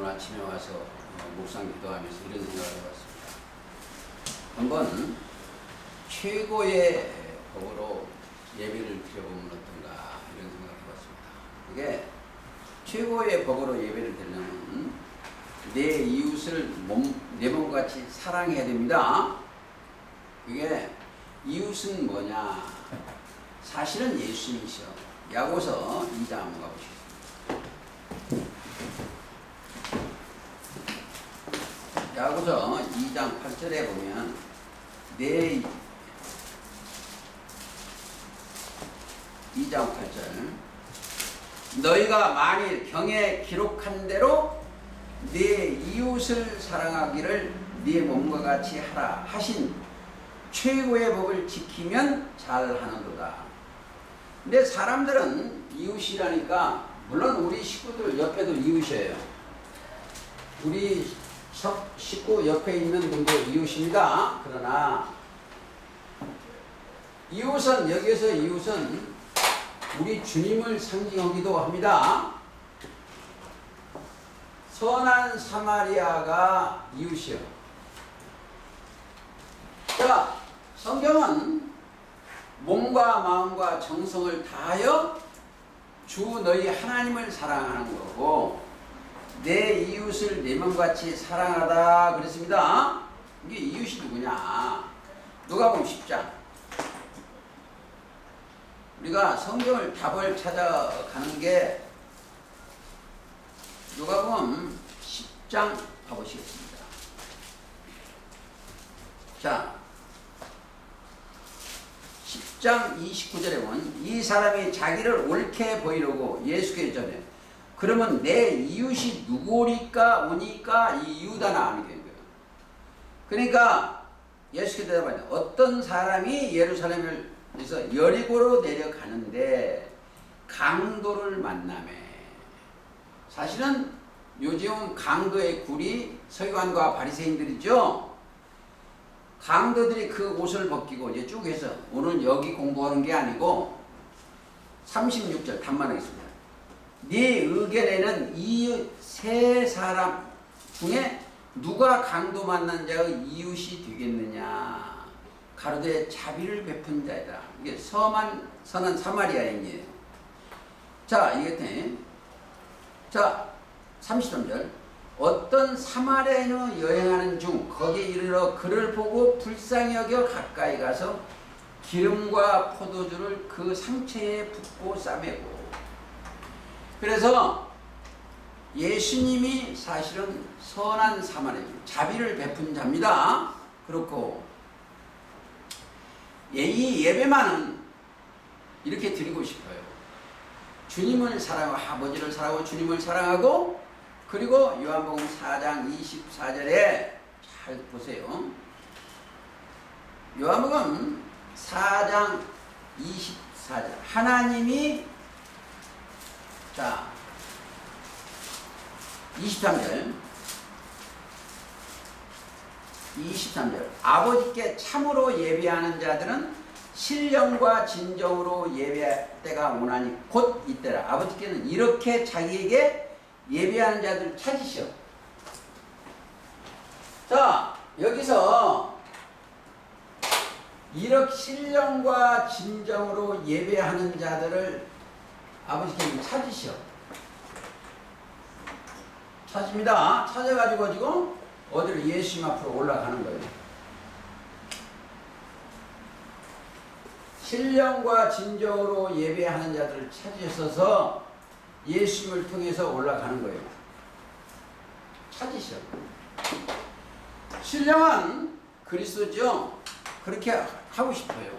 오늘 아침에 와서 묵상 기도하면서 이런 생각을 해봤습니다. 한번 최고의 법으로 예배를 드려보면 어떤가 이런 생각을 해봤습니다. 이게 최고의 법으로 예배를 드리려면 내 이웃을 내 몸같이 사랑해야 됩니다. 이게 이웃은 뭐냐? 사실은 예수님이셔. 야고보서 2장 한번 가보시겠습니다. 야고보서 2장 8절에 보면 내 2장 8절 너희가 만일 경에 기록한 대로 네 이웃을 사랑하기를 네 몸과 같이 하라 하신 최고의 법을 지키면 잘하는도다. 근데 사람들은 이웃이라니까 물론 우리 식구들 옆에도 이웃이에요. 우리 식구 옆에 있는 분도 이웃입니다. 그러나 이웃은 여기서 이웃은 우리 주님을 상징하기도 합니다. 선한 사마리아가 이웃이요. 자, 성경은 몸과 마음과 정성을 다하여 주 너희 하나님을 사랑하는 거고 내 이웃을 내 몸같이 사랑하다 그랬습니다. 이게 이웃이 누구냐? 누가복음 10장. 우리가 성경을 답을 찾아가는 게 누가복음 10장 가보시겠습니다. 자, 10장 29절에 보면 이 사람이 자기를 옳게 보이려고 예수께 전해 그러면 내 이웃이 누구리까 오니까 이 유다나 아니게 된 거예요. 그러니까 예수께 대답하니 어떤 사람이 예루살렘에서 여리고로 내려가는데 강도를 만나매. 사실은 요즘 강도의 굴이 서기관과 바리새인들이죠. 강도들이 그 옷을 벗기고 이제 쭉 해서 오늘 여기 공부하는 게 아니고 36절 단만하겠습니다. 네 의견에는 이 세 사람 중에 누가 강도 만난 자의 이웃이 되겠느냐? 가로되 자비를 베푼 자이다. 이게 선한 사마리아인이에요. 자, 이게 자 33절 어떤 사마리아인이 여행하는 중 거기에 이르러 그를 보고 불쌍히 여겨 가까이 가서 기름과 포도주를 그 상처에 붓고 싸매고. 그래서 예수님이 사실은 선한 사마리아인, 자비를 베푼 자입니다. 그렇고 이 예배만은 이렇게 드리고 싶어요. 주님을 사랑하고 아버지를 사랑하고 주님을 사랑하고 그리고 요한복음 4장 24절에 잘 보세요. 요한복음 4장 24절 하나님이 자 23절 아버지께 참으로 예배하는 자들은 신령과 진정으로 예배할 때가 오나니 곧 이때라. 아버지께는 이렇게 자기에게 예배하는 자들 찾으시오. 자, 여기서 이렇게 신령과 진정으로 예배하는 자들을 아버지께는 찾으시오. 찾습니다. 찾아가지고 지금 어디로 예수님 앞으로 올라가는 거예요. 신령과 진정으로 예배하는 자들을 찾으셔서 예수님을 통해서 올라가는 거예요. 찾으셔. 신령은 그리스도죠. 그렇게 하고 싶어요.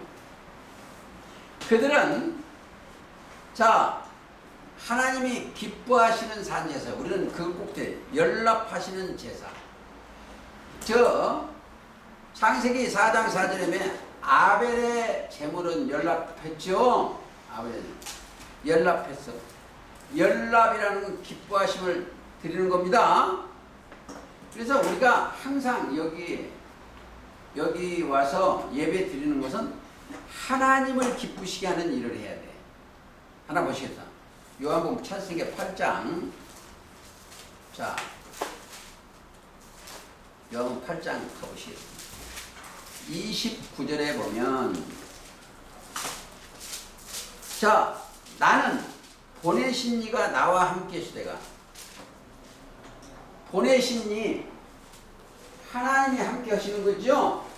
그들은 자 하나님이 기뻐하시는 산제사. 우리는 그걸 꼭 돼. 연락하시는 제사. 저 창세기 4장 4절에 보면 아벨의 제물은 연락했죠. 아벨은 연락했어. 연락이라는 기뻐하심을 드리는 겁니다. 그래서 우리가 항상 여기 와서 예배 드리는 것은 하나님을 기쁘시게 하는 일을 해야 돼. 하나 보시겠다. 요한복음 창세기 8장 자 요한복음 8장 가보시겠습니다. 29절에 보면 자, 나는 보내신 이가 나와 함께 있으되가. 보내신 이 하나님이 함께 하시는 거죠.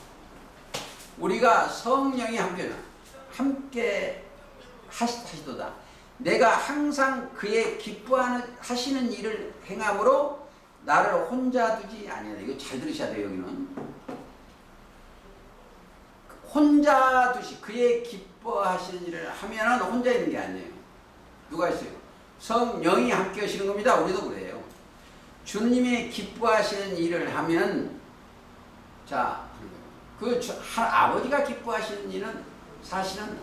우리가 성령이 함께 하시도다. 내가 항상 그의 기뻐하시는 일을 행함으로 나를 혼자 두지 아니하다. 이거 잘 들으셔야 돼요. 여기는 혼자 두시 그의 기뻐하시는 일을 하면은 혼자 있는 게 아니에요. 누가 있어요? 성령이 함께 하시는 겁니다. 우리도 그래요. 주님이 기뻐하시는 일을 하면 자, 아버지가 기뻐하시는 일은 사실은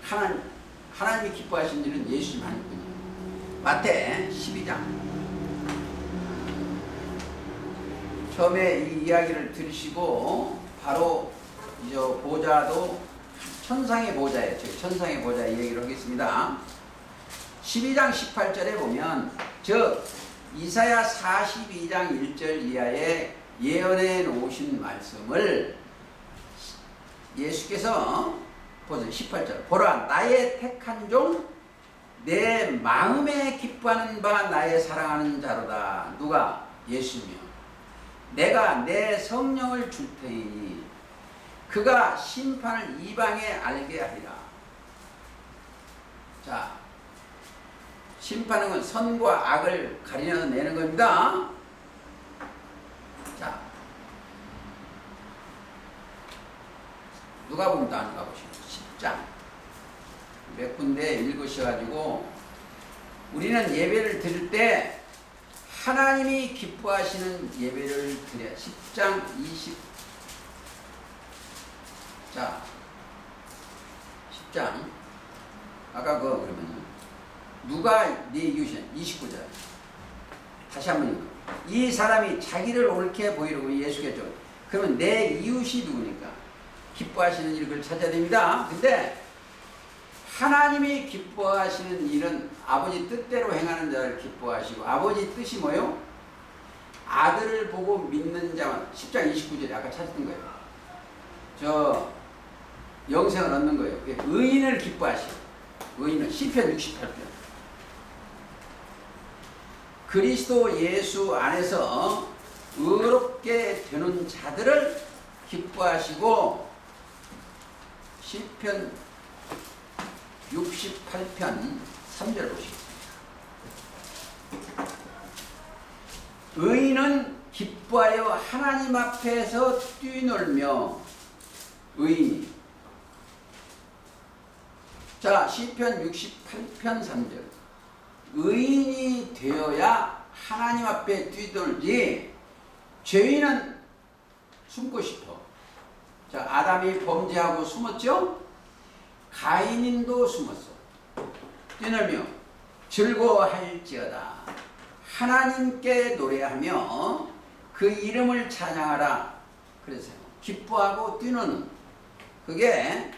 하나님이 기뻐하시는 일은 예수님 하는 분이에요. 마태 12장. 처음에 이 이야기를 들으시고 바로 이 보좌도 천상의 보좌예요. 천상의 보좌 얘기를 하겠습니다. 12장 18절에 보면 즉 이사야 42장 1절 이하에 예언해 놓으신 말씀을 예수께서 보세요. 18절 보라 나의 택한 종 내 마음에 기뻐하는 바 나의 사랑하는 자로다. 누가? 예수며 내가 내 성령을 줄 테니 그가 심판을 이방에 알게 하리라. 자, 심판은 건 선과 악을 가려내는 겁니다. 자, 누가복음 안 가보시죠. 10장 몇 군데 읽으셔가지고 우리는 예배를 드릴 때 하나님이 기뻐하시는 예배를 드려야 10장 20 자, 10장 아까 그러면 누가 네 이웃이냐 29절 다시 한번 읽어. 이 사람이 자기를 옳게 보이려고 예수겠죠. 그러면 내 이웃이 누구니까? 기뻐하시는 일을 찾아야 됩니다. 근데 하나님이 기뻐하시는 일은 아버지 뜻대로 행하는 자를 기뻐하시고 아버지 뜻이 뭐예요? 아들을 보고 믿는 자만 10장 29절에 아까 찾았던 거예요. 저 영생을 얻는 거예요. 의인을 기뻐하시고 의인은 시편 68편 그리스도 예수 안에서 의롭게 되는 자들을 기뻐하시고 시편 68편 3절 보시겠습니다. 의인은 기뻐하여 하나님 앞에서 뛰놀며 의인이 자 시편 68편 3절 의인이 되어야 하나님 앞에 뛰놀지 죄인은 숨고 싶어. 자 아담이 범죄하고 숨었죠? 가인인도 숨었어. 뛰놀며 즐거워할지어다. 하나님께 노래하며 그 이름을 찬양하라. 그래서 기뻐하고 뛰노는 그게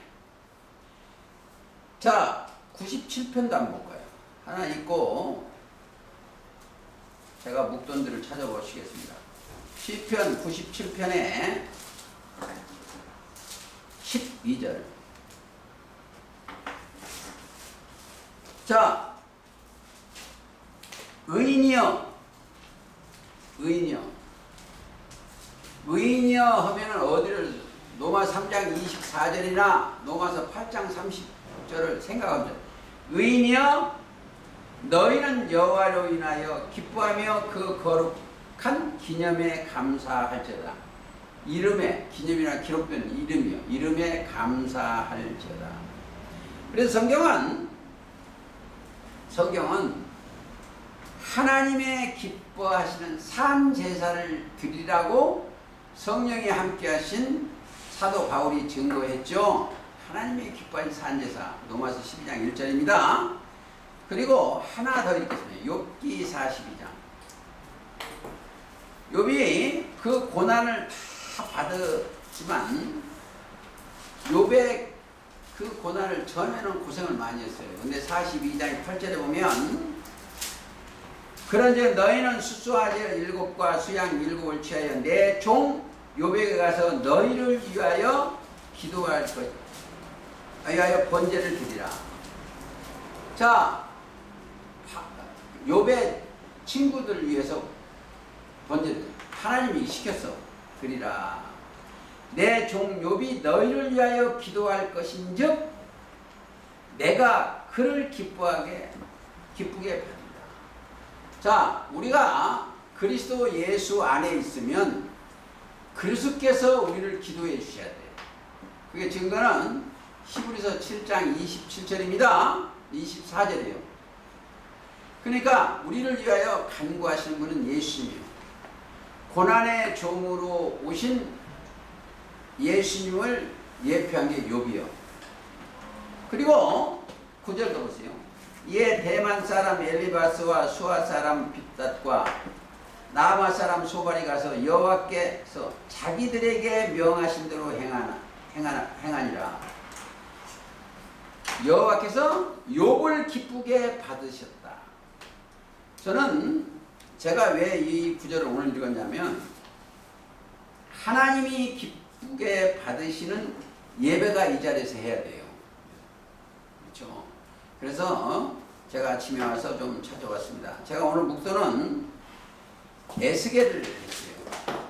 자 97편도 한번 볼까요? 하나 있고 제가 묵돈들을 찾아보시겠습니다. 시편 97편에 12절 자, 의인이여 하면은 어디를 로마 3장 24절이나 로마서 8장 30절을 생각하면 의인이여 너희는 여호와로 인하여 기뻐하며 그 거룩한 기념에 감사할지어다. 이름에 기념이나 기록된 이름이요 이름에 감사할지어다. 그래서 성경은 하나님의 기뻐하시는 산 제사를 드리라고 성령이 함께 하신 사도 바울이 증거했죠. 하나님의 기뻐하신 산 제사 로마서 12장 1절입니다. 그리고 하나 더 읽겠습니다. 욥기 42장 욥이 그 고난을 다 받았지만 욥의 그 고난을 전에는 고생을 많이 했어요. 근데 42장 8절에 보면 그런즉 너희는 수수하지 일곱과 수양 일곱을 취하여 내 종 욥에게 가서 너희를 위하여 기도할 것, 위하여 번제를 드리라. 자, 욥의 친구들을 위해서 번제를 하나님이 시켰어. 드리라. 내 종 욥이 너희를 위하여 기도할 것인즉 내가 그를 기쁘게 받는다. 자, 우리가 그리스도 예수 안에 있으면 그리스도께서 우리를 기도해 주셔야 돼요. 그게 증거는 히브리서 7장 27절입니다. 24절이에요. 그러니까 우리를 위하여 간구하시는 분은 예수님이에요. 고난의 종으로 오신 예수님을 예표한 게 욥이요. 그리고 9절도 보세요. 이에 대만 사람 엘리바스와 수아 사람 빗닷과 나마 사람 소발이 가서 여호와께서 자기들에게 명하신 대로 행하니라. 여호와께서 욥을 기쁘게 받으셨다. 저는 제가 왜 이 구절을 오늘 읽었냐면 하나님이 기쁘게 받으시는 예배가 이 자리에서 해야 돼요. 그렇죠? 그래서 제가 아침에 와서 좀 찾아왔습니다. 제가 오늘 묵도는 에스겔을 했어요.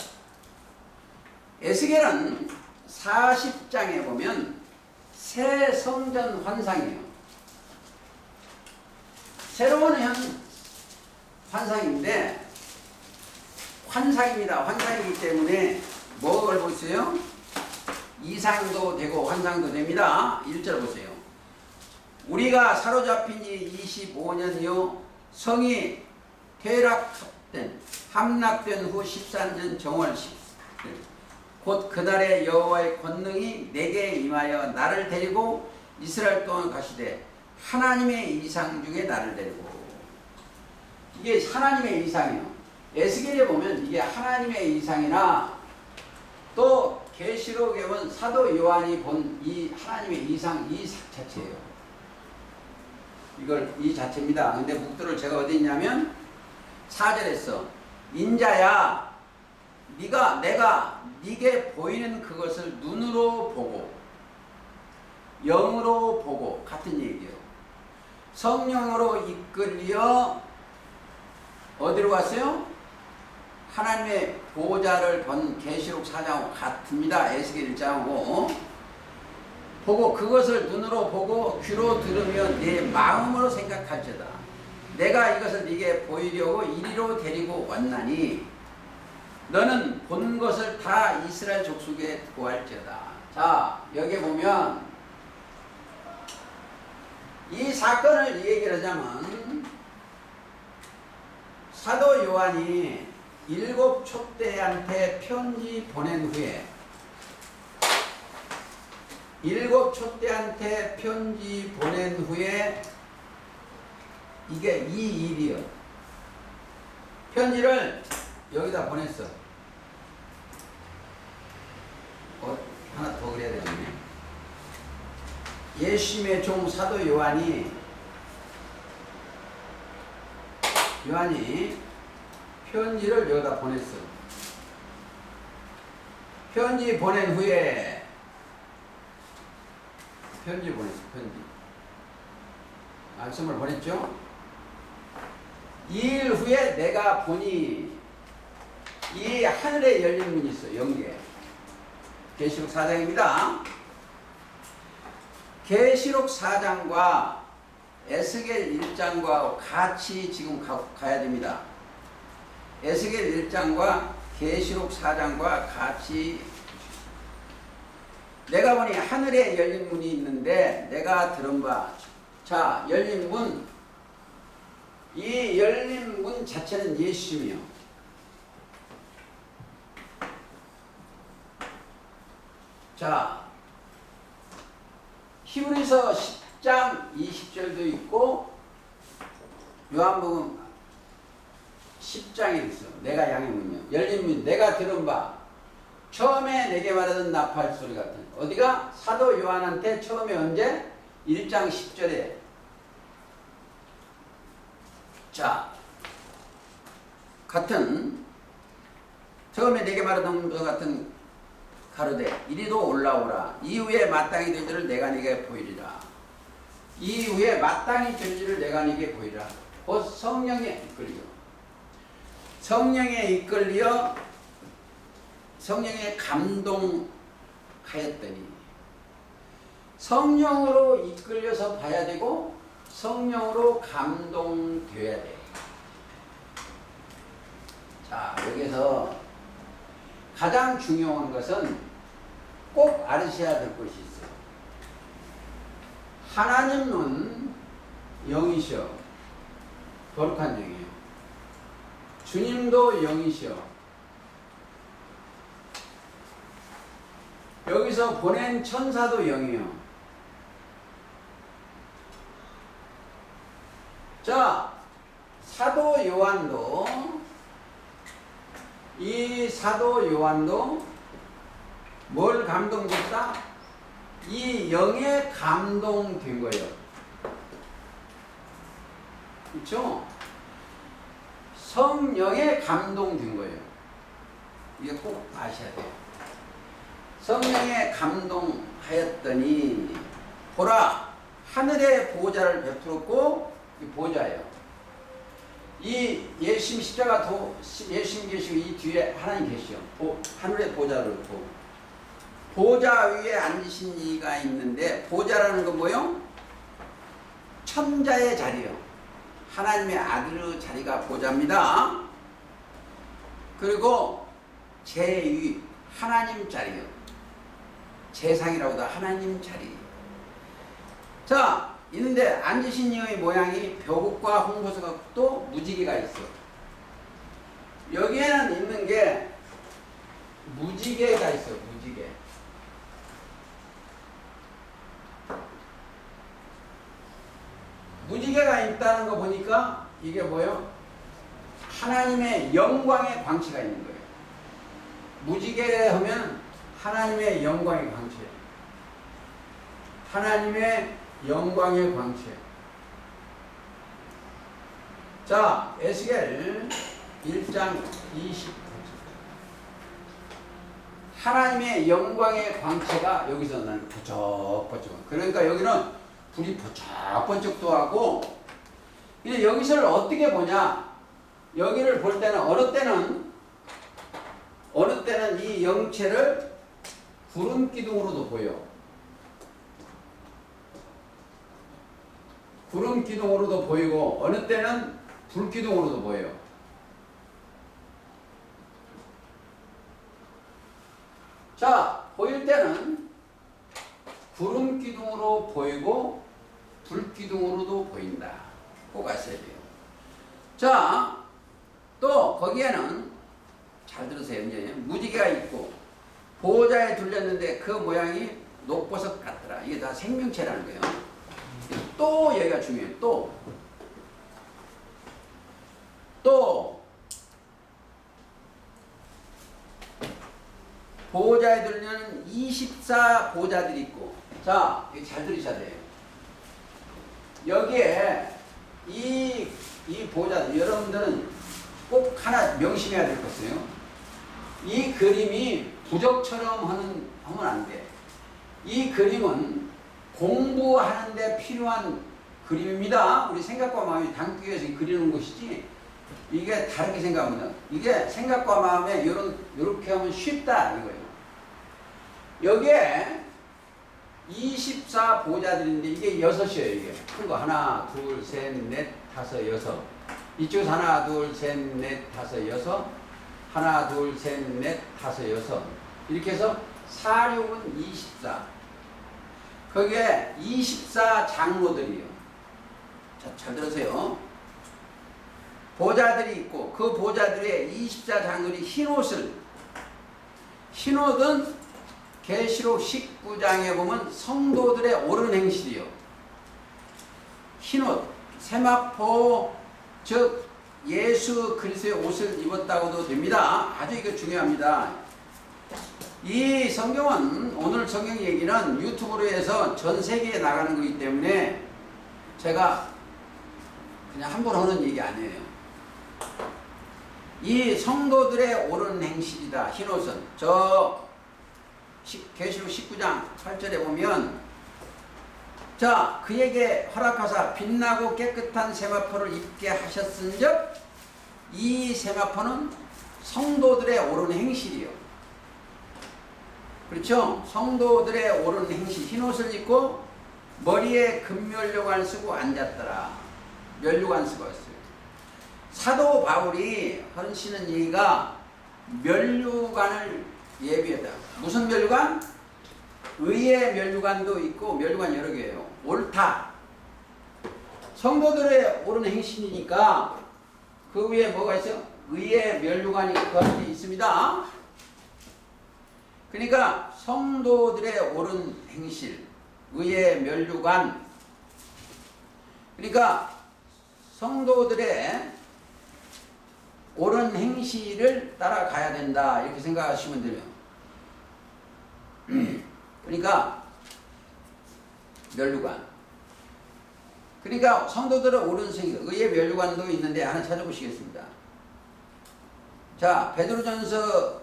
에스겔은 40장에 보면 새 성전 환상이에요. 새로운 환상인데 환상입니다. 환상이기 때문에 뭘 보세요? 이상도 되고 환상도 됩니다. 1절 보세요. 우리가 사로잡힌 지 25년이요 성이 함락된 후 14년 정월 10일 곧 그날에 여호와의 권능이 내게 임하여 나를 데리고 이스라엘 동안 가시되 하나님의 이상 중에 나를 데리고. 이게 하나님의 이상이에요. 에스겔에 보면 이게 하나님의 이상이나 또 계시록에 보면 사도 요한이 본 이 하나님의 이상 이 자체예요. 이 자체입니다. 근데 묵도를 제가 어디 있냐면 4절에서 인자야 내가 네게 보이는 그것을 눈으로 보고 영으로 보고 같은 얘기예요. 성령으로 이끌려 어디로 갔어요? 하나님의 보좌를 본 계시록 4장하고 같습니다. 에스겔 1장하고 보고 그것을 눈으로 보고 귀로 들으며 내 마음으로 생각할지어다. 내가 이것을 네게 보이려고 이리로 데리고 왔나니 너는 본 것을 다 이스라엘 족속에 고할지어다. 자, 여기 보면 이 사건을 얘기를 하자면 사도 요한이 7 촛대한테 편지 보낸 후에 7 촛대한테 편지 보낸 후에 이게 이 일이요. 편지를 여기다 보냈어. 하나 더 그래야 되겠네. 예수님의 종 사도 요한이 편지를 여기다 보냈어. 편지 보낸 후에 편지. 말씀을 보냈죠. 2일 후에 내가 보니 이 하늘에 열린 문이 있어. 영계. 계시록 4장입니다. 계시록 4장과 에스겔 1장과 같이 지금 가야 됩니다. 에스겔 1장과 계시록 4장과 같이 내가 보니 하늘에 열린 문이 있는데 내가 들은 바, 자, 열린 문, 이 열린 문 자체는 예수님이요. 자, 히브리서 10장 20절도 있고 요한복음 10장에 있어. 내가 양의 문이요. 열린 문, 내가 들은 바, 처음에 내게 말하던 나팔 소리 같은. 어디가? 사도 요한한테 처음에 언제? 1장 10절에. 자, 같은 처음에 내게 말하던 것 같은 가로되 이리도 올라오라. 이후에 마땅히 될 줄을 내가 네게 보이리라. 이후에 마땅히 될 줄을 내가 네게 보이리라. 곧 성령에 이끌려. 성령에 이끌려 성령에 감동하였더니 성령으로 이끌려서 봐야 되고 성령으로 감동되어야 돼. 자, 여기서 가장 중요한 것은 꼭 알으셔야 될 것이 있어요. 하나님은 영이시여. 거룩한 영이에요. 주님도 영이시여. 여기서 보낸 천사도 영이요. 자, 사도 요한도 이 사도 요한도 뭘 감동됐다? 이 영에 감동된 거예요. 그렇죠? 성령에 감동된 거예요. 이게 꼭 아셔야 돼요. 성령에 감동하였더니 보라 하늘의 보좌를 베풀었고 이 보좌예요. 이 예수님 십자가 예수님 계시고 이 뒤에 하나님 계시죠. 하늘의 보좌를 놓고 보좌 위에 앉으신 이가 있는데 보좌라는 건 뭐요? 천자의 자리요. 하나님의 아들의 자리가 보좌입니다. 그리고 제2 하나님 자리요. 재상이라고도 하나님 자리. 자, 있는데 앉으신 이의 모양이 벼국과 홍보석 같고 무지개가 있어. 여기에는 있는 게 무지개가 있어. 무지개. 무지개가 있다는 거 보니까 이게 뭐예요? 하나님의 영광의 광채가 있는 거예요. 무지개 하면 하나님의 영광의 광채. 하나님의 영광의 광채. 자, 에스겔 1장 20. 하나님의 영광의 광채가 여기서 난 번쩍번쩍. 그러니까 여기는 불이 번쩍번쩍도 하고, 근데 여기서를 어떻게 보냐? 여기를 볼 때는 어느 때는 이 영체를 구름 기둥으로도 보여. 구름 기둥으로도 보이고 어느 때는 불 기둥으로도 보여요. 자, 보일 때는 구름 기둥으로 보이고 불 기둥으로도 보인다. 꼭 아셔야 돼요. 자, 또 거기에는 잘 들으세요. 이제 무지개가 있고 보호자에 둘렸는데 그 모양이 녹보석 같더라. 이게 다 생명체라는 거예요. 또 여기가 중요해요. 또 보호자에 들리는 24 보호자들이 있고, 자, 이거 잘 들으셔야 돼요. 여기에 이 보호자들, 여러분들은 꼭 하나 명심해야 될 것이에요. 이 그림이 부적처럼 하면 안 돼. 이 그림은 공부하는데 필요한 그림입니다. 우리 생각과 마음이 담기 위해서 그리는 것이지, 이게 다르게 생각합니다. 이게 생각과 마음에 이렇게 하면 쉽다 이거예요. 여기에 24 보호자들인데 이게 6이에요. 이게 큰 거 하나, 둘, 셋, 넷, 다섯, 여섯. 이쪽에서 하나, 둘, 셋, 넷, 다섯, 여섯. 하나, 둘, 셋, 넷, 다섯, 여섯. 이렇게 해서 4, 6은 24. 거기에 24 장로들이요. 자, 잘 들으세요. 보좌들이 있고 그 보좌들의 24 장로들이 흰옷은 계시록 19장에 보면 성도들의 옳은 행실이요. 흰옷, 세마포, 즉 예수 그리스도의 옷을 입었다고도 됩니다. 아주 이거 중요합니다. 이 성경은, 오늘 성경 얘기는 유튜브로 해서 전 세계에 나가는 거기 때문에 제가 그냥 함부로 하는 얘기 아니에요. 이 성도들의 옳은 행실이다. 흰옷은 저 계시록 19장 8절에 보면 자 그에게 허락하사 빛나고 깨끗한 세마포를 입게 하셨은즉 이 세마포는 성도들의 옳은 행실이요. 그렇죠? 성도들의 옳은 행실. 흰옷을 입고 머리에 금면류관을 쓰고 앉았더라. 면류관 쓰고 있어요. 사도 바울이 하시는 얘기가 면류관을 예비하다. 무슨 면류관? 의의 면류관도 있고 면류관 여러 개예요. 옳다. 성도들의 옳은 행실이니까 그 위에 뭐가 있어요? 의의 면류관이 그 안에 있습니다. 그러니까 성도들의 옳은 행실, 의의 면류관. 그러니까 성도들의 옳은 행실을 따라가야 된다. 이렇게 생각하시면 돼요. 그러니까 면류관. 그러니까 성도들의 옳은 행실, 의의 면류관도 있는데 하나 찾아보시겠습니다. 자, 베드로전서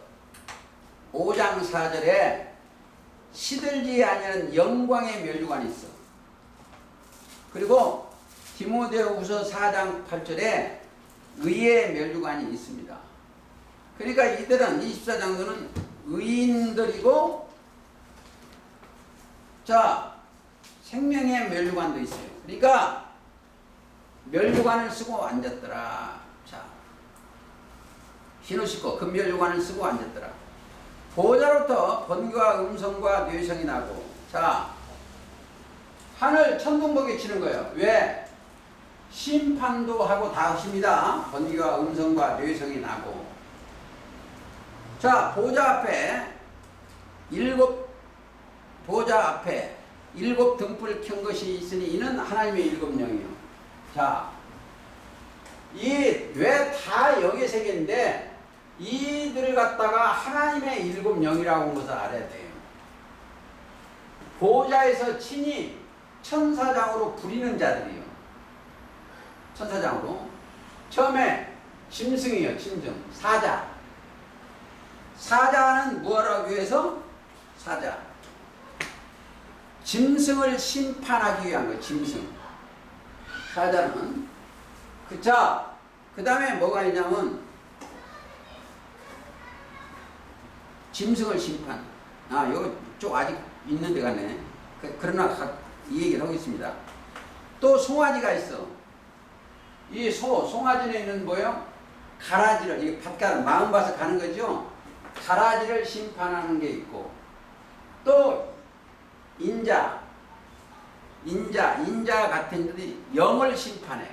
5장 4절에 시들지 아니하는 영광의 면류관이 있어. 그리고 디모데후서 4장 8절에 의의 면류관이 있습니다. 그러니까 이들은 24장도는 의인들이고 자 생명의 면류관도 있어요. 그러니까 면류관을 쓰고 앉았더라. 자 흰옷 입고 금면류관을 쓰고 앉았더라. 보호자로부터 번개와 음성과 뇌성이 나고 자 하늘 천둥번개 치는 거예요. 왜? 심판도 하고 다 하십니다. 번개와 음성과 뇌성이 나고 자 보호자 앞에 일곱 등불 켠 것이 있으니 이는 하나님의 일곱 영이요. 자, 이 왜 다 영의 세계인데 이들을 갖다가 하나님의 일곱 영이라고 하는 것을 알아야 돼요. 보호자에서 친히 천사장으로 부리는 자들이요. 천사장으로. 처음에 짐승이요. 짐승. 사자. 사자는 뭐라고 해서? 사자. 짐승을 심판하기 위한 거예요. 짐승. 사자는. 자, 그 다음에 뭐가 있냐면 짐승을 심판. 아, 여기 쪽 아직 있는 데 갔네. 그러나 이 얘기를 하겠습니다. 또 송아지가 있어. 이 송아지는 있는 뭐예요? 가라지를, 이게 밭가는, 마음 봐서 가는 거죠? 가라지를 심판하는 게 있고, 또, 인자 같은 들이 영을 심판해.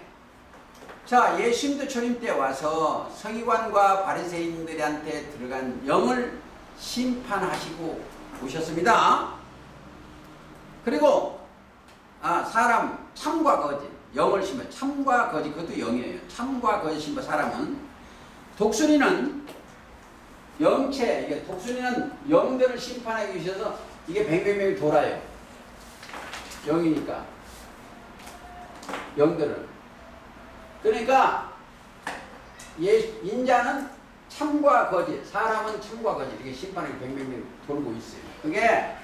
자, 예수님도 초림 때 와서 서기관과 바리새인들한테 들어간 영을 심판하시고 오셨습니다. 그리고 사람 참과 거짓 영을 심판. 참과 거짓 그것도 영이에요. 참과 거짓 심판. 사람은 독수리는 영체, 이게 독수리는 영들을 심판하기 위해서 이게 뱅뱅뱅 돌아요. 영이니까 영들을. 그러니까 인자는 참과 거짓, 사람은 참과 거짓 이게 심판하기 뱅뱅뱅 돌고 있어요. 그게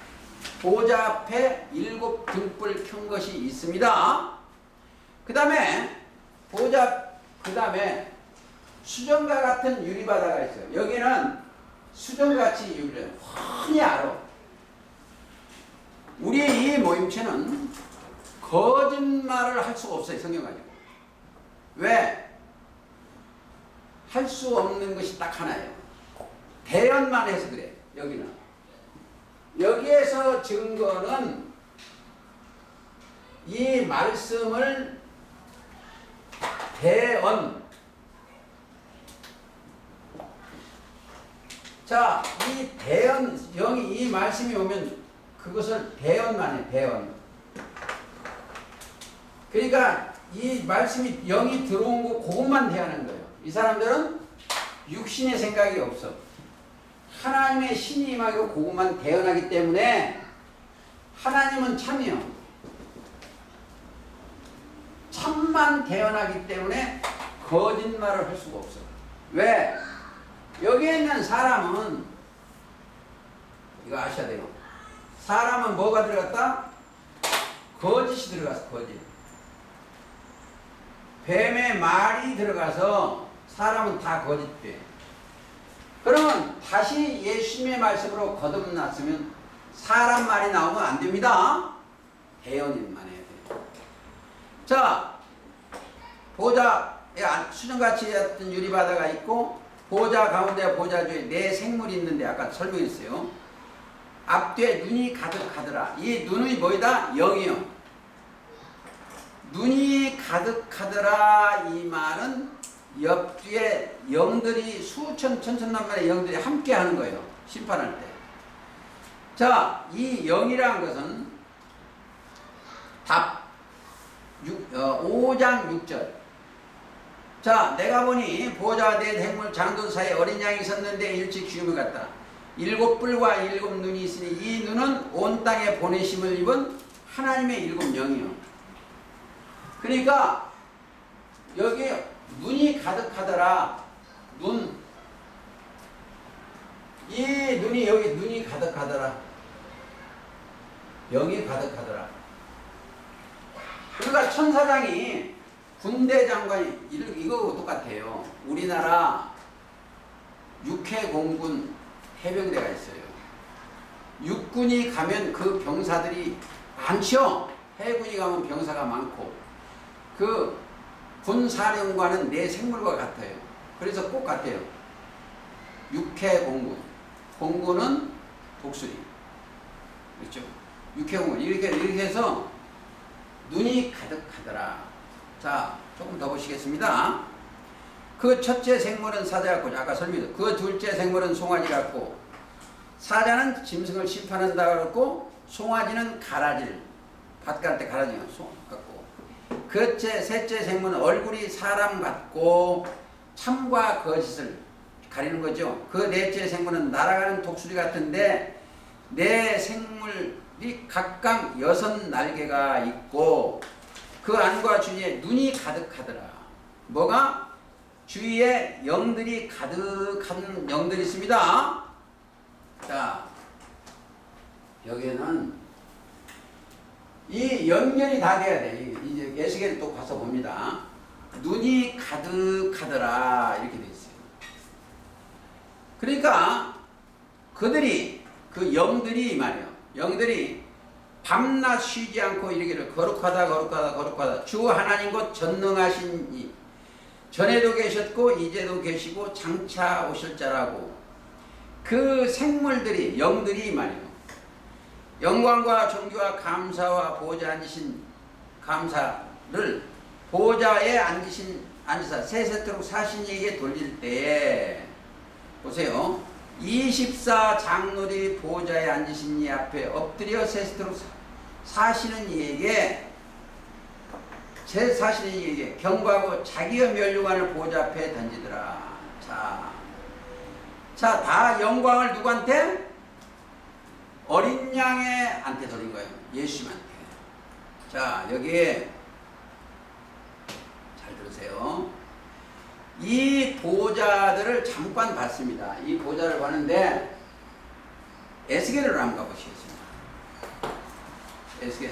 보호자 앞에 일곱 등불 켠 것이 있습니다. 그 다음에 그 다음에 수정과 같은 유리바다가 있어요. 여기는 수정같이 유리를 훤히 알아. 우리의 이 모임체는 거짓말을 할 수가 없어요. 성경 가지고. 왜? 할 수 없는 것이 딱 하나예요. 대언만 해서 그래. 여기는. 여기에서 증거는 이 말씀을 대언. 자, 이 대언, 영이 이 말씀이 오면 그것을 대언만 해, 대언. 그러니까 이 말씀이 영이 들어온 거 그것만 대하는 거예요. 이 사람들은 육신의 생각이 없어. 하나님의 신이 임하고 그것만 대언하기 때문에 하나님은 참이요. 참만 대언하기 때문에 거짓말을 할 수가 없어. 왜? 여기에 있는 사람은 이거 아셔야 돼요. 사람은 뭐가 들어갔다? 거짓이 들어갔어. 거짓. 뱀의 말이 들어가서 사람은 다 거짓돼. 그러면 다시 예수님의 말씀으로 거듭났으면 사람 말이 나오면 안 됩니다. 대언인만 해야 돼요. 자, 보좌에 수정같이 어떤 유리바다가 있고 보좌 가운데 보좌 중에 네 생물이 있는데 아까 설명했어요. 앞뒤에 눈이 가득하더라. 이 눈이 뭐이다? 영이요. 눈이 가득하더라 이 말은 옆뒤에 영들이 수천 천천만 마리의 영들이 함께 하는 거예요. 심판할 때. 자, 이 영이라는 것은 답 5장 6절. 자, 내가 보니 보좌와 네 생물 장돈 사이에 어린 양이 있었는데 일찍 죽음을 갔다. 7뿔과 7 눈이 있으니 이 눈은 온 땅에 보내심을 입은 하나님의 7 영이요. 그러니까 여기 눈이 가득하더라. 눈. 이 눈이 여기 눈이 가득하더라. 영이 가득하더라. 그러니까 천사장이 군대 장관이 이거 똑같아요. 우리나라 육해공군 해병대가 있어요. 육군이 가면 그 병사들이 많죠. 해군이 가면 병사가 많고 그 군사령관은 내 생물과 같아요. 그래서 꼭 같아요. 육해공군. 공군은 독수리. 그렇죠? 육해공군. 이렇게 해서 눈이 가득하더라. 자, 조금 더 보시겠습니다. 그 첫째 생물은 사자 같고, 아까 설명했죠. 그 둘째 생물은 송아지 같고, 사자는 짐승을 심판한다 그랬고, 송아지는 가라질, 밭 갈 때 가라지가 송 같고, 그째 셋째 생물은 얼굴이 사람 같고, 참과 거짓을 가리는 거죠. 그 넷째 생물은 날아가는 독수리 같은데, 네 생물이 각각 6 날개가 있고, 그 안과 주위에 눈이 가득하더라. 뭐가? 주위에 영들이 가득한 영들이 있습니다. 자, 여기에는 이 연결이 다 돼야 돼. 이제 에스겔을 또 가서 봅니다. 눈이 가득하더라 이렇게 돼 있어요. 그러니까 그들이 그 영들이 말이에요. 영들이 밤낮 쉬지 않고 이르기를 거룩하다 거룩하다 거룩하다 주 하나님 곧 전능하신 이 전에도 계셨고 이제도 계시고 장차 오실 자라고 그 생물들이 영들이 말이에요. 영광과 존귀와 감사와 보좌에 앉으신 감사를 보좌에 앉으사 세세토록 사신 이에게 돌릴 때에 보세요. 24 장로들이 보좌에 앉으신 이 앞에 엎드려 세세토록 사시는 이에게 사시는 이에게 경고하고 자기의 면류관을 보좌 앞에 던지더라. 자, 다 영광을 누구한테? 어린 양의한테 돌린 거예요. 예수님한테. 자, 여기에 잘 들으세요. 이 보좌들을 잠깐 봤습니다. 이 보좌를 봤는데 에스겔을 한번 가보시겠습니다. 에스겔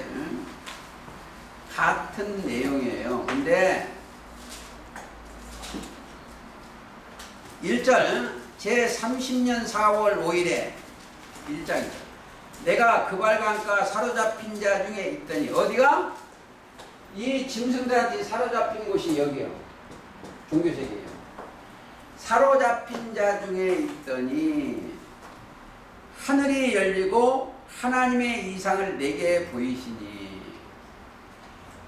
같은 내용이에요. 근데 1절 제30년 4월 5일에 1장이죠. 내가 그발강가 사로잡힌 자 중에 있더니 어디가? 이 짐승들한테 사로잡힌 곳이 여기요. 종교세계예요. 사로잡힌 자 중에 있더니 하늘이 열리고 하나님의 이상을 내게 보이시니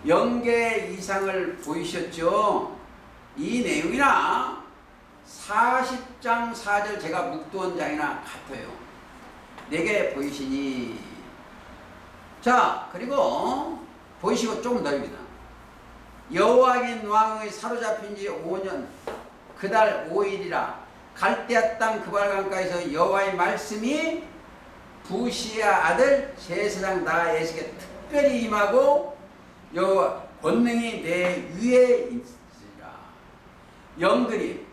영계의 이상을 보이셨죠? 이 내용이나 40장 4절 제가 묵두원 장이나 같아요. 내게 보이시니 자 그리고 보이시고 조금 더입니다. 여호와긴 왕의 사로잡힌 지 5년 그달 5일이라 갈대아 땅 그발강가에서 여호와의 말씀이 부시아 아들 제사장 나에게 특별히 임하고 여호와 권능이 내 위에 있으리라. 영들이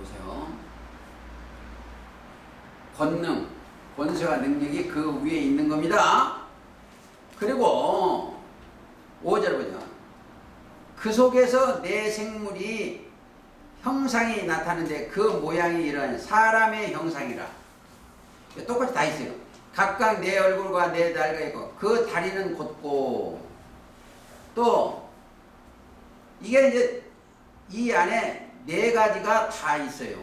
보세요. 권능, 권세와 능력이 그 위에 있는 겁니다. 그리고 5절 보자. 그 속에서 내 생물이 형상이 나타나는데 그 모양이 이런 사람의 형상이라. 똑같이 다 있어요. 각각 내 얼굴과 내 다리가 있고 그 다리는 곧고 또 이게 이제 이 안에 네 가지가 다 있어요.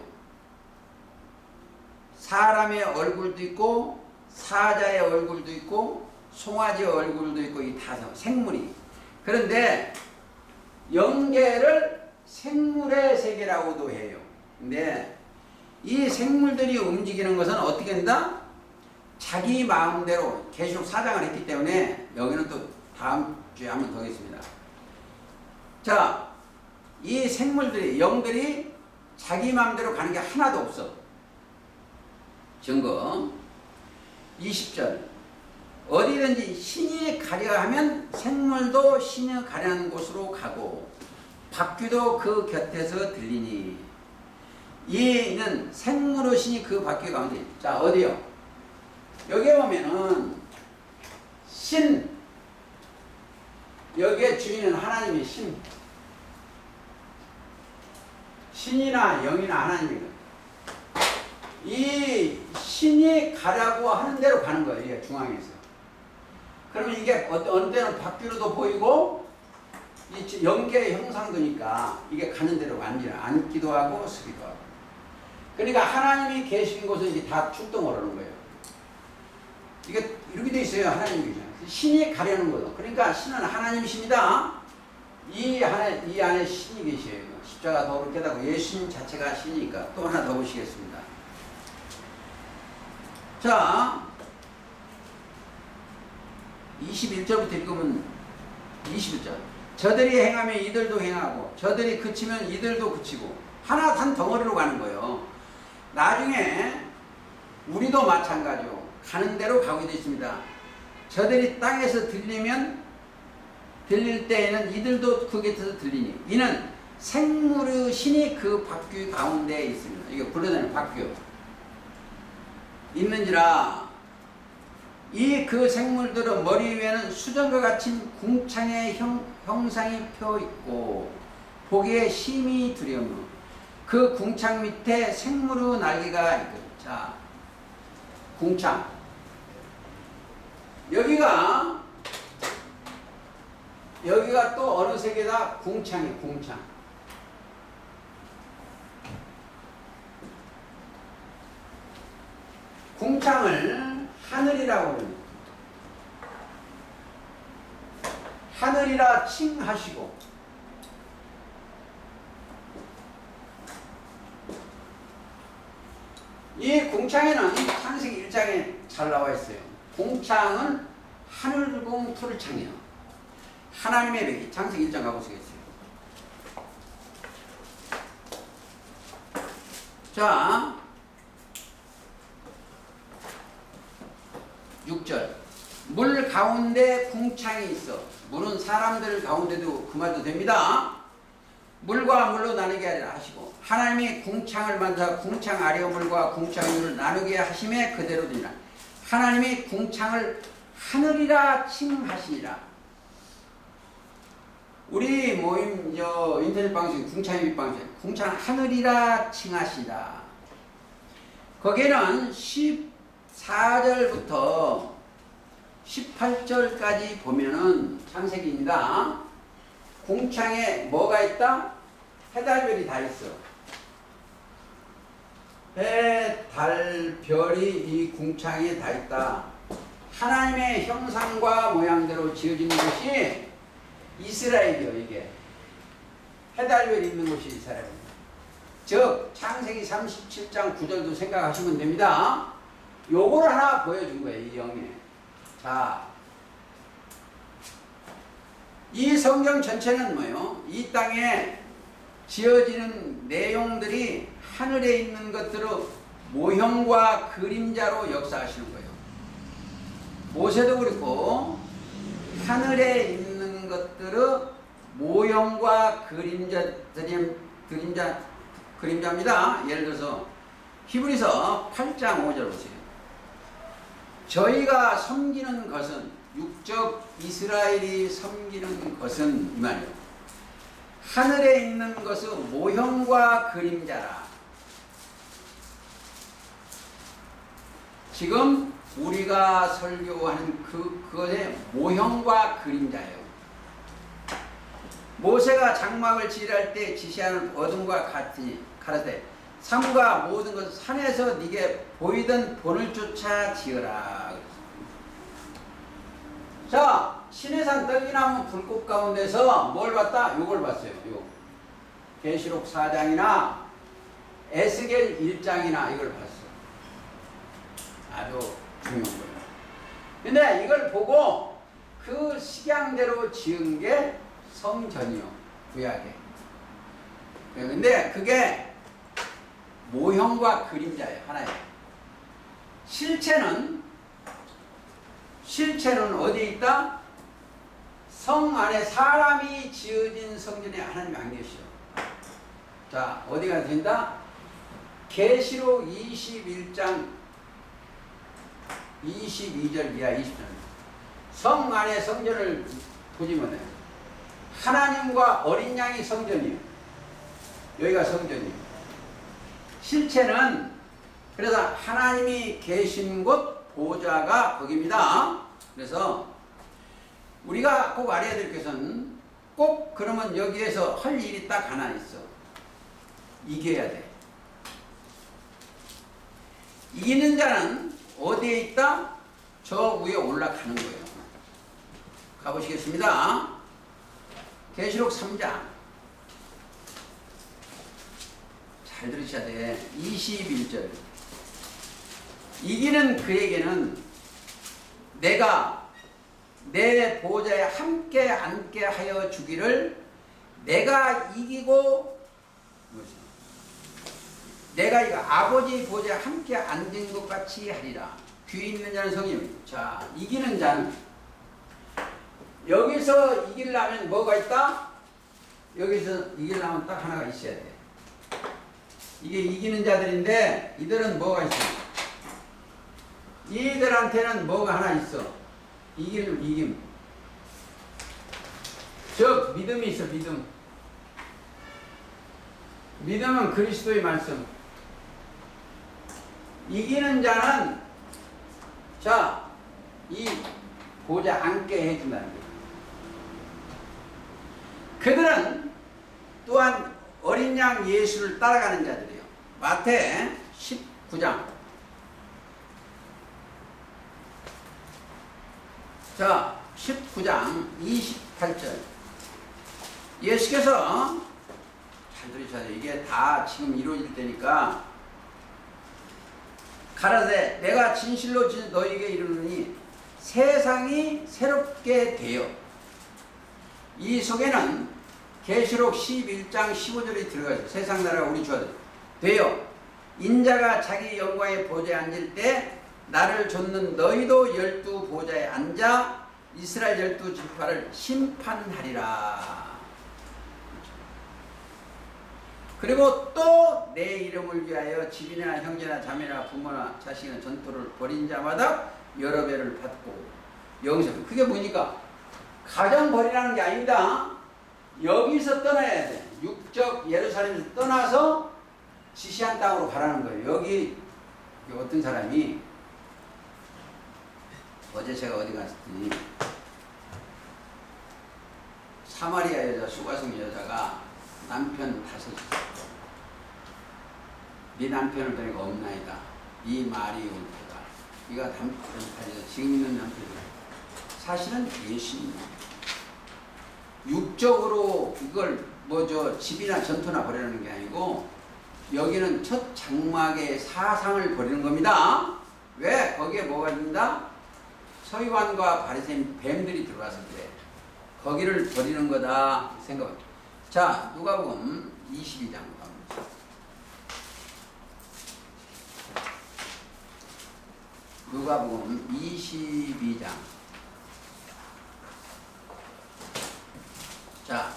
사람의 얼굴도 있고 사자의 얼굴도 있고 송아지 얼굴도 있고 이 다섯 생물이. 그런데 영계를 생물의 세계라고도 해요. 근데 이 생물들이 움직이는 것은 어떻게 된다? 자기 마음대로 계시록 4장을 했기 때문에 여기는 또 다음 주에 한 번 더 하겠습니다. 자, 이 생물들이 영들이 자기 마음대로 가는 게 하나도 없어. 증거 20절 어디든지 신이 가려 하면 생물도 신이 가려는 곳으로 가고 바퀴도 그 곁에서 들리니 이는 생물의 신이 그 바퀴 가운데. 자, 어디요? 여기에 보면은 신, 여기에 주인은 하나님이 신, 신이나 영이나 하나님이거든. 이 신이 가라고 하는 대로 가는 거예요. 이게 중앙에서. 그러면 이게 어느 때는 바퀴로도 보이고 이 영계의 형상도니까 이게 가는 대로 앉기도 하고 서기도 하고. 그러니까 하나님이 계신 곳은 이게 다 출동을 하는 거예요. 이게 이렇게 돼 있어요. 하나님이 신이 가려는 거죠. 그러니까 신은 하나님이십니다. 이 안에 신이 계셔요. 십자가 도를 깨닫고 예수님 자체가 신이니까. 또 하나 더 보시겠습니다. 자, 21절부터 읽으면 21절. 저들이 행하면 이들도 행하고 저들이 그치면 이들도 그치고 하나 한 덩어리로 가는 거예요. 나중에 우리도 마찬가지요. 가는 대로 가고 있습니다. 저들이 땅에서 들리면 들릴 때에는 이들도 그 곁에서 들리니 이는 생물의 신이 그 바퀴 가운데에 있습니다. 이게 불러내는 바퀴요. 있는지라 이 그 생물들은 머리 위에는 수정과 같은 궁창의 형상이 펴 있고 보기에 심히 두려우며 그 궁창 밑에 생물의 날개가 있고. 자, 궁창. 여기가 또 어느 세계다? 궁창이에요. 궁창. 궁창을 하늘이라고 합니다. 하늘이라 칭하시고 이 궁창에는 창세기 1장에 잘 나와 있어요. 궁창은 하늘궁 토르창이에요. 하나님의 배기. 창세기 1장 가보시겠어요. 자, 6절. 물 가운데 궁창이 있어. 물은 사람들 가운데도 그 말도 됩니다. 물과 물로 나누게 하리라 하시고 하나님이 궁창을 만드사 궁창 아래의 물과 궁창 위를 나누게 하심에 그대로 되니라. 하나님이 궁창을 하늘이라 칭하시니라. 우리 모임 인터넷 방송 궁창 방송 궁창 하늘이라 칭하시다. 거기에는 14절부터 18절까지 보면은 창세기입니다. 궁창에 뭐가 있다? 해, 달, 별이 다 있어. 해, 달, 별이 이 궁창에 다 있다. 하나님의 형상과 모양대로 지어진 것이 이스라엘이요. 이게 해, 달, 별이 있는 곳이 이스라엘입니다. 즉 창세기 37장 9절도 생각하시면 됩니다. 요걸 하나 보여준 거예요. 이 영에. 자, 이 성경 전체는 뭐예요? 이 땅에 지어지는 내용들이 하늘에 있는 것들의 모형과 그림자로 역사하시는 거예요. 모세도 그렇고 하늘에 있는 것들의 모형과 그림자 그림자입니다. 예를 들어서 히브리서 8장 5절 보세요. 저희가 섬기는 것은 육적 이스라엘이 섬기는 것은 이 말이에요. 하늘에 있는 것은 모형과 그림자라. 지금 우리가 설교하는 그것의 모형과 그림자예요. 모세가 장막을 지으할 때 지시하는 어둠과 같으니 가라사대 산과 모든 것을 산에서 네게 보이던 본을 쫓아 지으라. 자, 시내산 떨기나무 불꽃 가운데서 뭘 봤다? 요걸 봤어요. 요 계시록 4장이나 에스겔 1장이나 이걸 봤어. 아주 중요한 거예요. 근데 이걸 보고 그 식양대로 지은 게 성전이요, 구약에. 근데 그게 모형과 그림자예요, 하나예요. 실체는 어디에 있다? 성 안에 사람이 지어진 성전에 하나님이 안 계셔. 자, 어디가 된다? 계시록 21장 22절 이하 20절. 성 안에 성전을 보시면 돼요. 하나님과 어린 양이 성전이에요. 여기가 성전이에요. 실체는 그래서 하나님이 계신 곳 보좌가 거기입니다. 그래서 우리가 꼭 알아야 될 것은 꼭 그러면 여기에서 할 일이 딱 하나 있어. 이겨야 돼. 이기는 자는 어디에 있다? 저 위에 올라가는 거예요. 가보시겠습니다. 계시록 3장 잘 들으셔야 돼. 21절. 이기는 그에게는 내가 내 보좌에 함께 앉게 하여 주기를 내가 이기고 내가 이거 아버지 보좌에 함께 앉은 것 같이 하리라. 귀 있는 자는 성님. 자, 이기는 자는 여기서 이기려면 뭐가 있다? 여기서 이기려면 딱 하나가 있어야 돼. 이게 이기는 자들인데 이들은 뭐가 있어? 이들한테는 뭐가 하나 있어. 이김. 즉 믿음이 있어. 믿음은 그리스도의 말씀. 이기는 자는 자, 이 보좌 앉게 해준다는 거예요. 그들은 또한 어린 양 예수를 따라가는 자들이에요. 마태 19장. 자, 19장 28절. 예수께서 잘 들으셔야 돼요. 이게 다 지금 이루어질 때니까. 가라사대 내가 진실로 너희에게 이르노니 세상이 새롭게 되어. 이 속에는 계시록 11장 15절이 들어가 있어요. 세상 나라가 우리 주 아들 되어 인자가 자기 영광의 보좌에 앉을 때 나를 좇는 너희도 12 보좌에 앉아 이스라엘 12지파를 심판하리라. 그리고 또 내 이름을 위하여 집이나 형제나 자매나 부모나 자식이나 전토를 벌인 자마다 여러 배를 받고 영생. 그게 뭐니까? 가정 버리라는 게 아닙니다. 여기서 떠나야 돼. 육적 예루살렘에서 떠나서 지시한 땅으로 가라는 거예요. 여기 어떤 사람이 어제 제가 어디 갔더니 사마리아 여자 수가성 여자가 남편 5이 네 남편을 보니까 없나이다. 이 말이 옳다. 네가 남편에서 지금 있는 남편이 사실은 예수입니다. 육적으로 이걸 집이나 전토나 버리는 게 아니고 여기는 첫 장막의 사상을 버리는 겁니다. 왜? 거기에 뭐가 있는다? 서기관과 바리새인 뱀들이 들어와서 그래. 거기를 버리는 거다 생각합니다. 자, 누가복음 22장 갑니다. 누가복음 22장. 자,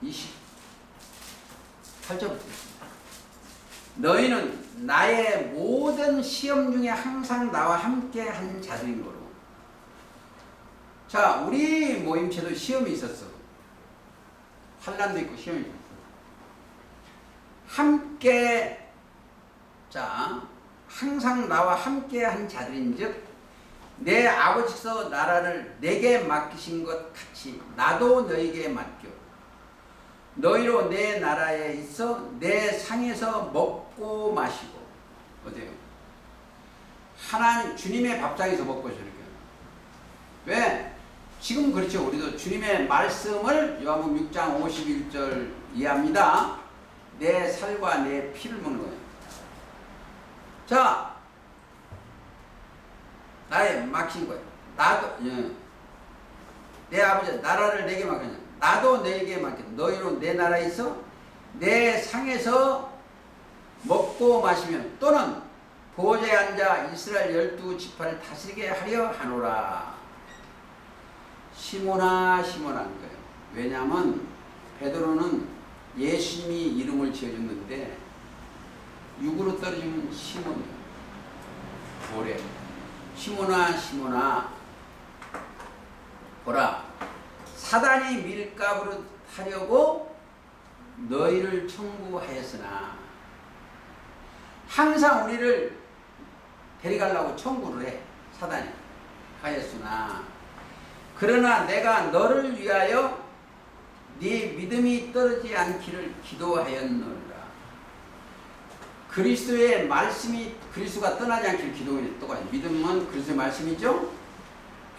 28절부터 있습니다. 너희는 나의 모든 시험 중에 항상 나와 함께 한 자들인 거로. 자, 우리 모임체도 시험이 있었어. 환난도 있고 시험이 있었어. 함께, 자, 항상 나와 함께 한 자들인즉 내 아버지께서 나라를 내게 맡기신 것 같이 나도 너에게 맡겨 너희로 내 나라에 있어 내 상에서 먹고 마시고. 어때요? 하나님 주님의 밥상에서 먹고 저렇게. 왜? 지금 그렇죠. 우리도 주님의 말씀을 요한복음 6장 51절 이해합니다. 내 살과 내 피를 먹는 거예요. 자, 나의 맡긴 거예요. 나도, 내 아버지 나라를 내게 맡겼냐. 나도 너에게 맡겼다. 너희로 내 나라에 있어 내 상에서 먹고 마시면 또는 보좌에 앉아 이스라엘 12지파를 다스리게 하려 하노라. 시몬아 시몬아 하는 거예요. 왜냐하면 베드로는 예수님이 이름을 지어줬는데 육으로 떨어지면 시몬이에요. 고래. 시몬아 시몬아 보라, 사단이 밀가부를 하려고 너희를 청구하였으나. 항상 우리를 데려가려고 청구를 해. 사단이 하였으나 그러나 내가 너를 위하여 네 믿음이 떨어지지 않기를 기도하였노라. 그리스도의 말씀이 그리스도가 떠나지 않기를 기도하는 똑같아요. 믿음은 그리스도의 말씀이죠.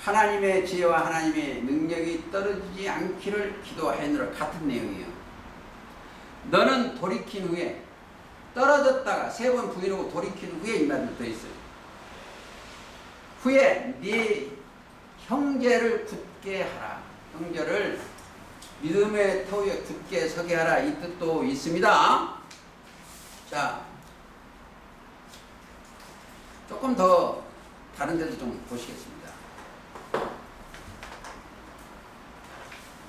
하나님의 지혜와 하나님의 능력이 떨어지지 않기를 기도하느라 같은 내용이에요. 너는 돌이킨 후에 떨어졌다가 3번 부인하고 돌이킨 후에 이 말이 더 있어요. 후에 네 형제를 굳게 하라. 형제를 믿음의 터 위에 굳게 서게 하라. 이 뜻도 있습니다. 자, 조금 더 다른 데도 좀 보시겠습니다.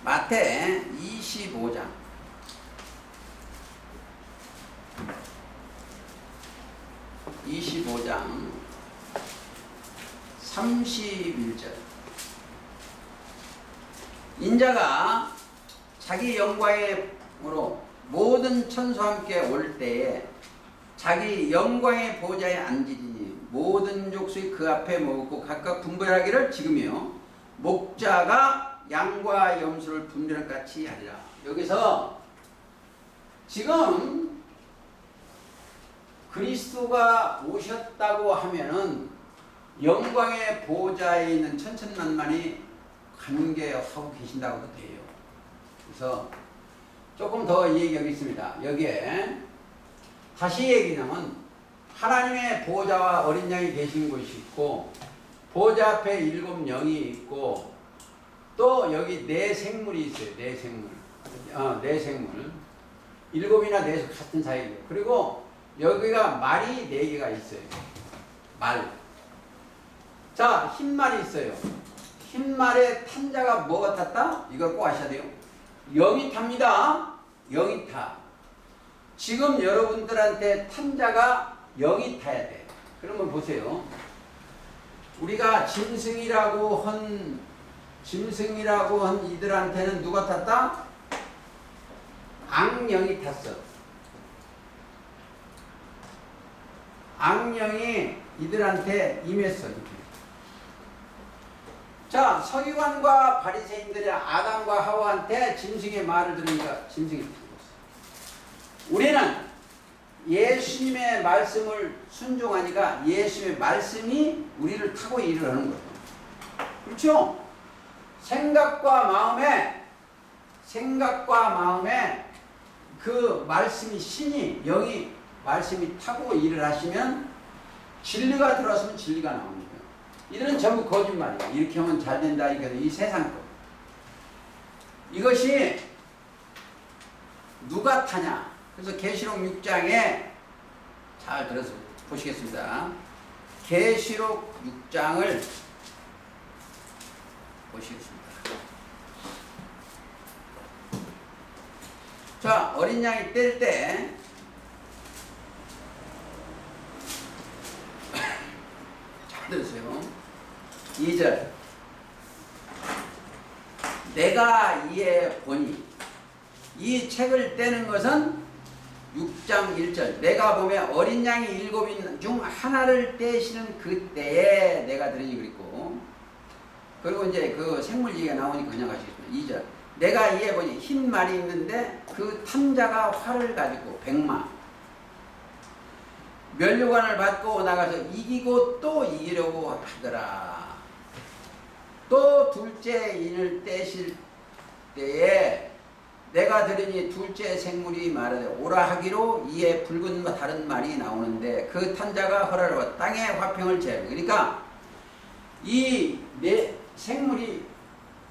마태 25장 31절. 인자가 자기 영광으로 모든 천사와 함께 올 때에 자기 영광의 보좌에 앉으리니 모든 족속이 그 앞에 모으고 각각 분별하기를 지금이요 목자가 양과 염소를 분별할 같이 하리라. 여기서 지금 그리스도가 오셨다고 하면은 영광의 보좌에 있는 천천만만이 관계하고 계신다고도 돼요. 그래서 조금 더 얘기하고 있습니다. 여기에 다시 얘기하면 하나님의 보좌와 어린 양이 계신 곳이 있고 보좌 앞에 7영이 있고 또 여기 4생물이 있어요. 4생물. 4생물. 7이나 4 같은 사이예요. 그리고 여기가 말이 4개가 있어요. 말. 자, 흰말이 있어요. 흰말에 탄 자가 뭐가 탔다? 이걸 꼭 아셔야 돼요. 영이 탑니다. 영이 타. 지금 여러분들한테 탄 자가 영이 타야 돼. 그러면 보세요. 우리가 짐승이라고 한 이들한테는 누가 탔다? 악령이 탔어. 악령이 이들한테 임했어. 자, 서기관과 바리새인들이 아담과 하와한테 짐승의 말을 들으니까 짐승이 타고 있어. 우리는 예수님의 말씀을 순종하니까 예수님의 말씀이 우리를 타고 일을 하는 거예요. 그렇죠? 생각과 마음에 그 말씀이 신이 영이 말씀이 타고 일을 하시면 진리가 들어왔으면 진리가 나옵니다. 이들은 전부 거짓말이에요. 이렇게 하면 잘 된다. 이 세상 것. 이것이 누가 타냐? 그래서 계시록 6장에 잘 들어서 보시겠습니다. 계시록 6장을 보시겠습니다. 자, 어린 양이 뗄 때 잘 들으세요. 2절 내가 이에 보니 이 책을 떼는 것은 6장 1절 내가 보면 어린 양이 7인 중 하나를 떼시는 그때에 내가 들으니 그랬고 그리고 이제 그 생물 얘기가 나오니까 그냥 가시겠습니다. 2절 내가 이에 보니 흰 말이 있는데 그 탐자가 활을 가지고 백마 면류관을 받고 나가서 이기고 또 이기려고 하더라. 또 둘째 인을 떼실 때에 내가 들으니 둘째 생물이 말하되 오라 하기로 이에 붉은 다른 말이 나오는데 그 탄자가 허라로 땅의 화평을 제하고 그러니까 이 네 생물이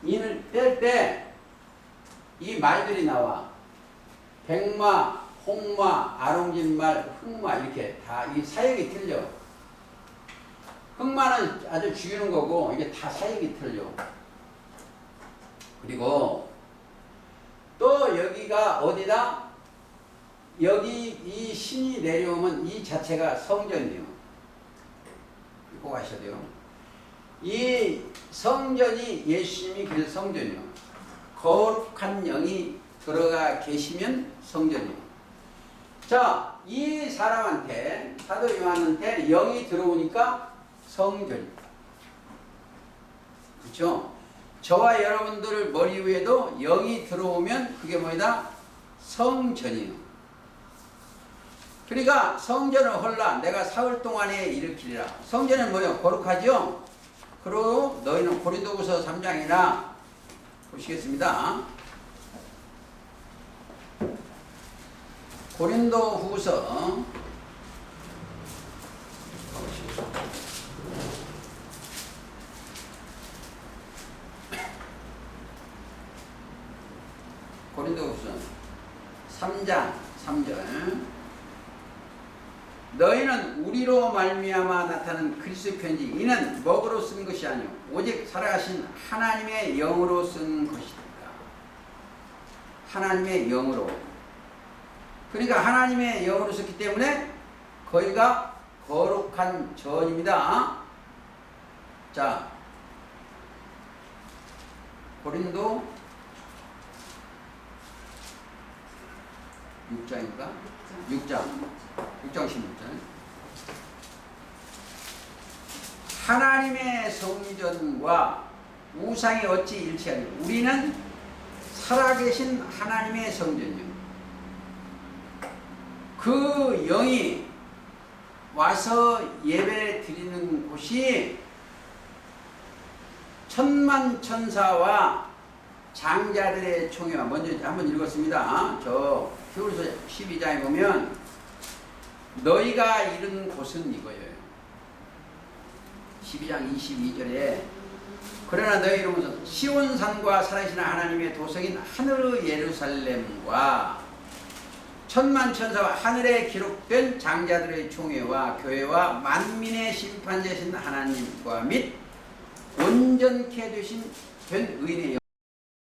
인을 뗄 때 이 말들이 나와 백마, 홍마, 아롱진말, 흑마 이렇게 다 이 사역이 틀려. 흑마는 아주 죽이는 거고 이게 다 사역이 틀려. 그리고 또 여기가 어디다? 여기 이 신이 내려오면 이 자체가 성전이에요. 꼭 하셔야 돼요. 이 성전이 예수님이 그래서 성전이에요. 거룩한 영이 들어가 계시면 성전이에요. 자, 이 사람한테 사도 요한한테 영이 들어오니까 성전입니다. 그렇죠? 저와 여러분들 머리 위에도 영이 들어오면 그게 뭐다? 성전이에요. 그러니까 성전을 헐라 내가 사흘 동안에 일으키리라. 성전은 뭐예요? 거룩하죠? 그리고 너희는 고린도후서 3장이나 보시겠습니다. 고린도후서 고린도후서 3장 3절 너희는 우리로 말미암아 나타난 그리스도 편지 이는 먹으로 쓴 것이 아니오 오직 살아가신 하나님의 영으로 쓴 것이다. 하나님의 영으로. 그러니까 하나님의 영으로 썼기 때문에 거기가 거룩한 전입니다. 자, 고린도 6장인가? 6장 16절 하나님의 성전과 우상이 어찌 일치하니 우리는 살아계신 하나님의 성전이요 그 영이 와서 예배 드리는 곳이 천만 천사와 장자들의 총회와 먼저 한번 읽었습니다. 저 히브리서 12장에 보면 너희가 이른 곳은 이거예요. 12장 22절에 그러나 너희 이름은 시온산과 살아계신 하나님의 도성인 하늘 예루살렘과 천만 천사와 하늘에 기록된 장자들의 총회와 교회와 만민의 심판자신 하나님과 및 온전케 되신 된 의인의